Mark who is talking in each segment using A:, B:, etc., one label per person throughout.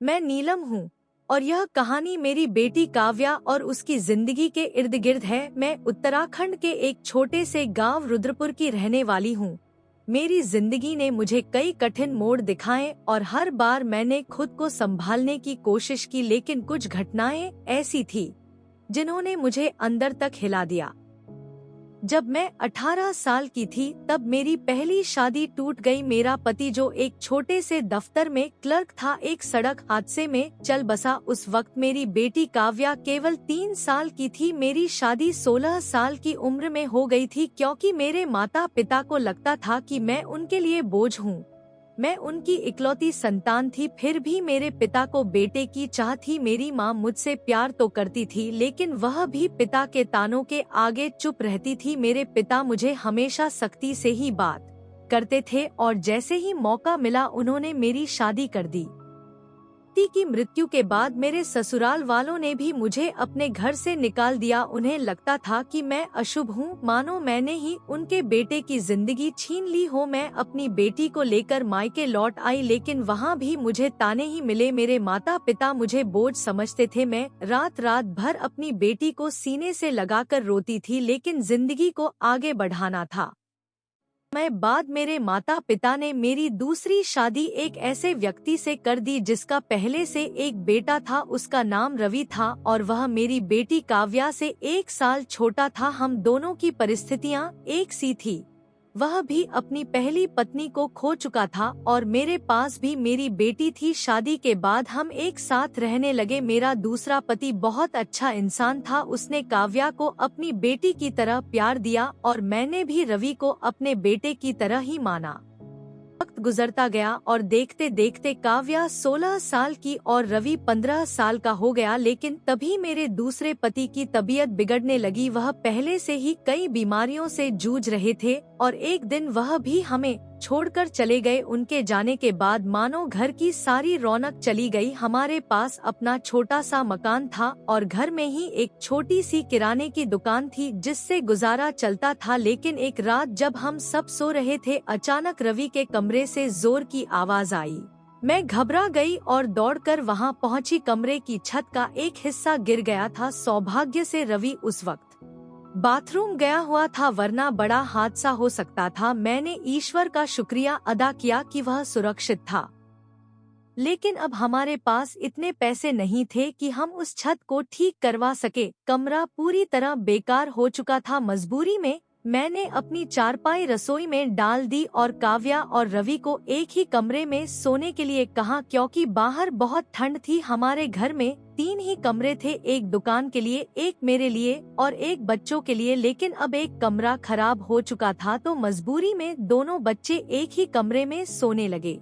A: मैं नीलम हूँ और यह कहानी मेरी बेटी काव्या और उसकी जिंदगी के इर्द गिर्द है। मैं उत्तराखंड के एक छोटे से गांव रुद्रपुर की रहने वाली हूँ। मेरी जिंदगी ने मुझे कई कठिन मोड़ दिखाए और हर बार मैंने खुद को संभालने की कोशिश की, लेकिन कुछ घटनाएं ऐसी थी जिन्होंने मुझे अंदर तक हिला दिया। जब मैं 18 साल की थी तब मेरी पहली शादी टूट गई। मेरा पति जो एक छोटे से दफ्तर में क्लर्क था, एक सड़क हादसे में चल बसा। उस वक्त मेरी बेटी काव्या केवल 3 साल की थी। मेरी शादी 16 साल की उम्र में हो गई थी, क्योंकि मेरे माता पिता को लगता था कि मैं उनके लिए बोझ हूँ। मैं उनकी इकलौती संतान थी, फिर भी मेरे पिता को बेटे की चाह थी। मेरी माँ मुझसे प्यार तो करती थी, लेकिन वह भी पिता के तानों के आगे चुप रहती थी। मेरे पिता मुझे हमेशा सख्ती से ही बात करते थे और जैसे ही मौका मिला उन्होंने मेरी शादी कर दी। पति की मृत्यु के बाद मेरे ससुराल वालों ने भी मुझे अपने घर से निकाल दिया। उन्हें लगता था कि मैं अशुभ हूँ, मानो मैंने ही उनके बेटे की जिंदगी छीन ली हो। मैं अपनी बेटी को लेकर मायके लौट आई, लेकिन वहाँ भी मुझे ताने ही मिले। मेरे माता पिता मुझे बोझ समझते थे। मैं रात रात भर अपनी बेटी को सीने से लगाकर रोती थी, लेकिन जिंदगी को आगे बढ़ाना था। बाद मेरे माता पिता ने मेरी दूसरी शादी एक ऐसे व्यक्ति से कर दी जिसका पहले से एक बेटा था। उसका नाम रवि था और वह मेरी बेटी काव्या से 1 साल छोटा था। हम दोनों की परिस्थितियां एक सी थी। वह भी अपनी पहली पत्नी को खो चुका था और मेरे पास भी मेरी बेटी थी। शादी के बाद हम एक साथ रहने लगे। मेरा दूसरा पति बहुत अच्छा इंसान था। उसने काव्या को अपनी बेटी की तरह प्यार दिया और मैंने भी रवि को अपने बेटे की तरह ही माना। वक्त गुजरता गया और देखते देखते काव्या 16 साल की और रवि 15 साल का हो गया, लेकिन तभी मेरे दूसरे पति की तबीयत बिगड़ने लगी। वह पहले से ही कई बीमारियों से जूझ रहे थे और एक दिन वह भी हमें छोड़कर चले गए। उनके जाने के बाद मानो घर की सारी रौनक चली गई। हमारे पास अपना छोटा सा मकान था और घर में ही एक छोटी सी किराने की दुकान थी जिससे गुजारा चलता था। लेकिन एक रात जब हम सब सो रहे थे, अचानक रवि के कमरे से जोर की आवाज आई। मैं घबरा गई और दौड़कर वहां पहुंची। कमरे की छत का एक हिस्सा गिर गया था। सौभाग्य से रवि उस वक्त बाथरूम गया हुआ था, वरना बड़ा हादसा हो सकता था। मैंने ईश्वर का शुक्रिया अदा किया कि वह सुरक्षित था, लेकिन अब हमारे पास इतने पैसे नहीं थे कि हम उस छत को ठीक करवा सके। कमरा पूरी तरह बेकार हो चुका था। मजबूरी में मैंने अपनी चारपाई रसोई में डाल दी और काव्या और रवि को एक ही कमरे में सोने के लिए कहा, क्योंकि बाहर बहुत ठंड थी। हमारे घर में 3 ही कमरे थे, एक दुकान के लिए, एक मेरे लिए और एक बच्चों के लिए। लेकिन अब एक कमरा खराब हो चुका था तो मजबूरी में दोनों बच्चे एक ही कमरे में सोने लगे।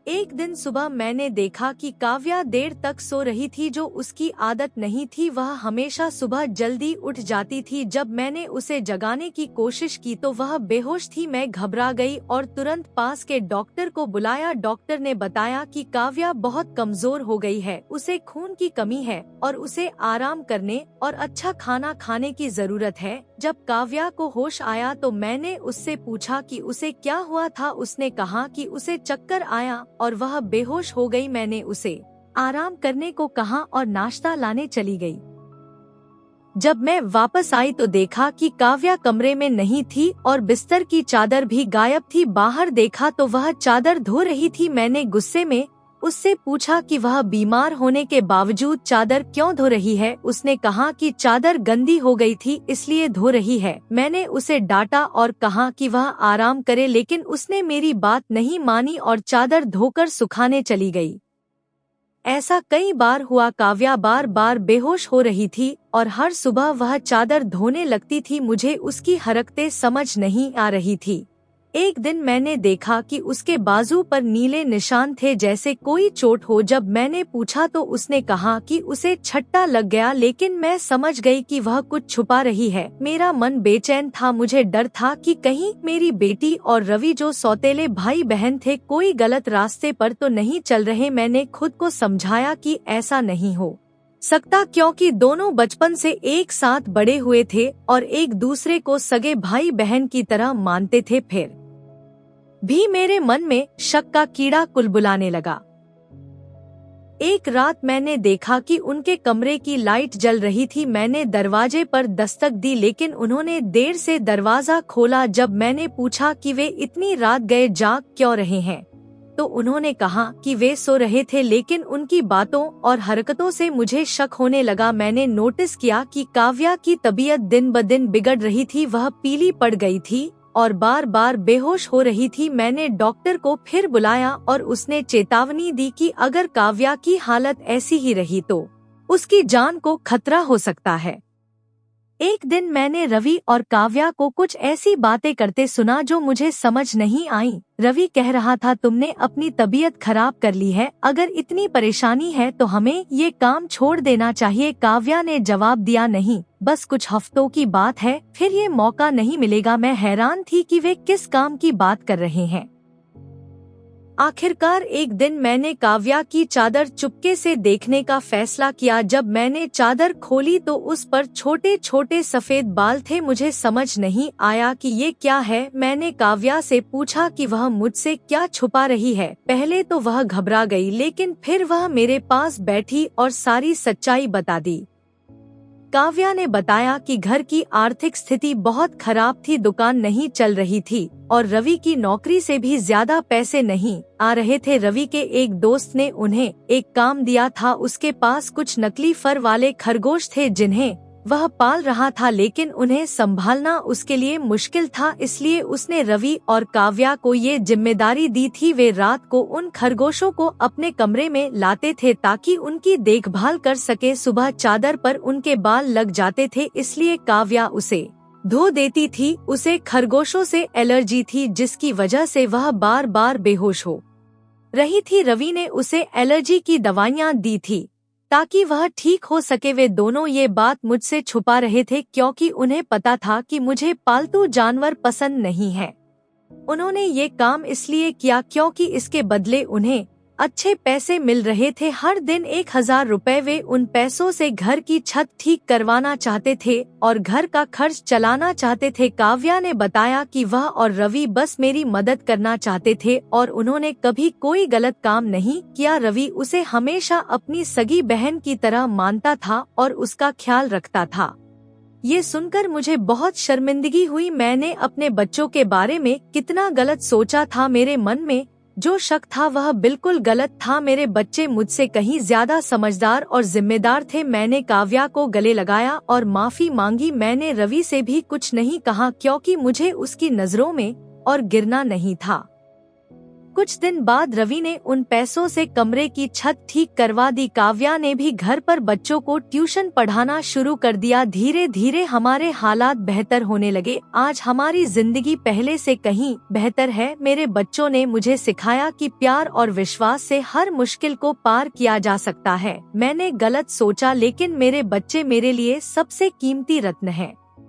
A: एक दिन सुबह मैंने देखा कि काव्या देर तक सो रही थी, जो उसकी आदत नहीं थी। वह हमेशा सुबह जल्दी उठ जाती थी। जब मैंने उसे जगाने की कोशिश की तो वह बेहोश थी। मैं घबरा गई और तुरंत पास के डॉक्टर को बुलाया। डॉक्टर ने बताया कि काव्या बहुत कमजोर हो गई है, उसे खून की कमी है और उसे आराम करने और अच्छा खाना खाने की जरूरत है। जब काव्या को होश आया तो मैंने उससे पूछा कि उसे क्या हुआ था। उसने कहा कि उसे चक्कर आया और वह बेहोश हो गई। मैंने उसे आराम करने को कहा और नाश्ता लाने चली गई। जब मैं वापस आई तो देखा कि काव्या कमरे में नहीं थी और बिस्तर की चादर भी गायब थी। बाहर देखा तो वह चादर धो रही थी। मैंने गुस्से में उससे पूछा कि वह बीमार होने के बावजूद चादर क्यों धो रही है। उसने कहा कि चादर गंदी हो गई थी इसलिए धो रही है। मैंने उसे डांटा और कहा कि वह आराम करे, लेकिन उसने मेरी बात नहीं मानी और चादर धोकर सुखाने चली गई। ऐसा कई बार हुआ। काव्या बार बार बेहोश हो रही थी और हर सुबह वह चादर धोने लगती थी। मुझे उसकी हरकतें समझ नहीं आ रही थी। एक दिन मैंने देखा कि उसके बाजू पर नीले निशान थे, जैसे कोई चोट हो। जब मैंने पूछा तो उसने कहा कि उसे छट्टा लग गया, लेकिन मैं समझ गई कि वह कुछ छुपा रही है। मेरा मन बेचैन था। मुझे डर था कि कहीं मेरी बेटी और रवि, जो सौतेले भाई बहन थे, कोई गलत रास्ते पर तो नहीं चल रहे। मैंने खुद को समझाया कि ऐसा नहीं हो सकता, क्योंकि दोनों बचपन से एक साथ बड़े हुए थे और एक दूसरे को सगे भाई बहन की तरह मानते थे। फिर भी मेरे मन में शक का कीड़ा कुलबुलाने लगा। एक रात मैंने देखा कि उनके कमरे की लाइट जल रही थी। मैंने दरवाजे पर दस्तक दी लेकिन उन्होंने देर से दरवाजा खोला। जब मैंने पूछा कि वे इतनी रात गए जाग क्यों रहे हैं, तो उन्होंने कहा कि वे सो रहे थे, लेकिन उनकी बातों और हरकतों से मुझे शक होने लगा। मैंने नोटिस किया कि काव्या की तबीयत दिन ब दिन बिगड़ रही थी। वह पीली पड़ गई थी और बार बार बेहोश हो रही थी। मैंने डॉक्टर को फिर बुलाया और उसने चेतावनी दी कि अगर काव्या की हालत ऐसी ही रही तो उसकी जान को खतरा हो सकता है। एक दिन मैंने रवि और काव्या को कुछ ऐसी बातें करते सुना जो मुझे समझ नहीं आई। रवि कह रहा था, तुमने अपनी तबीयत खराब कर ली है, अगर इतनी परेशानी है तो हमें ये काम छोड़ देना चाहिए। काव्या ने जवाब दिया, नहीं, बस कुछ हफ्तों की बात है, फिर ये मौका नहीं मिलेगा। मैं हैरान थी कि वे किस काम की बात कर रहे हैं। आखिरकार एक दिन मैंने काव्या की चादर चुपके से देखने का फैसला किया। जब मैंने चादर खोली तो उस पर छोटे छोटे सफेद बाल थे। मुझे समझ नहीं आया कि ये क्या है। मैंने काव्या से पूछा कि वह मुझसे क्या छुपा रही है। पहले तो वह घबरा गई, लेकिन फिर वह मेरे पास बैठी और सारी सच्चाई बता दी। काव्या ने बताया कि घर की आर्थिक स्थिति बहुत खराब थी, दुकान नहीं चल रही थी और रवि की नौकरी से भी ज्यादा पैसे नहीं आ रहे थे। रवि के एक दोस्त ने उन्हें एक काम दिया था। उसके पास कुछ नकली फर वाले खरगोश थे जिन्हें वह पाल रहा था, लेकिन उन्हें संभालना उसके लिए मुश्किल था, इसलिए उसने रवि और काव्या को ये जिम्मेदारी दी थी। वे रात को उन खरगोशों को अपने कमरे में लाते थे ताकि उनकी देखभाल कर सके। सुबह चादर पर उनके बाल लग जाते थे, इसलिए काव्या उसे धो देती थी। उसे खरगोशों से एलर्जी थी, जिसकी वजह से वह बार बार बेहोश हो रही थी। रवि ने उसे एलर्जी की दवाइयाँ दी थी ताकि वह ठीक हो सके। वे दोनों ये बात मुझसे छुपा रहे थे क्योंकि उन्हें पता था कि मुझे पालतू जानवर पसंद नहीं है। उन्होंने ये काम इसलिए किया क्योंकि इसके बदले उन्हें अच्छे पैसे मिल रहे थे, हर दिन 1000 रुपए। वे उन पैसों से घर की छत ठीक करवाना चाहते थे और घर का खर्च चलाना चाहते थे। काव्या ने बताया कि वह और रवि बस मेरी मदद करना चाहते थे और उन्होंने कभी कोई गलत काम नहीं किया। रवि उसे हमेशा अपनी सगी बहन की तरह मानता था और उसका ख्याल रखता था। ये सुनकर मुझे बहुत शर्मिंदगी हुई। मैंने अपने बच्चों के बारे में कितना गलत सोचा था। मेरे मन में जो शक था वह बिल्कुल गलत था। मेरे बच्चे मुझसे कहीं ज्यादा समझदार और जिम्मेदार थे। मैंने काव्या को गले लगाया और माफी मांगी। मैंने रवि से भी कुछ नहीं कहा क्योंकि मुझे उसकी नजरों में और गिरना नहीं था। कुछ दिन बाद रवि ने उन पैसों से कमरे की छत ठीक करवा दी। काव्या ने भी घर पर बच्चों को ट्यूशन पढ़ाना शुरू कर दिया। धीरे धीरे हमारे हालात बेहतर होने लगे। आज हमारी जिंदगी पहले से कहीं बेहतर है। मेरे बच्चों ने मुझे सिखाया कि प्यार और विश्वास से हर मुश्किल को पार किया जा सकता है। मैंने गलत सोचा, लेकिन मेरे बच्चे मेरे लिए सबसे कीमती रत्न हैं।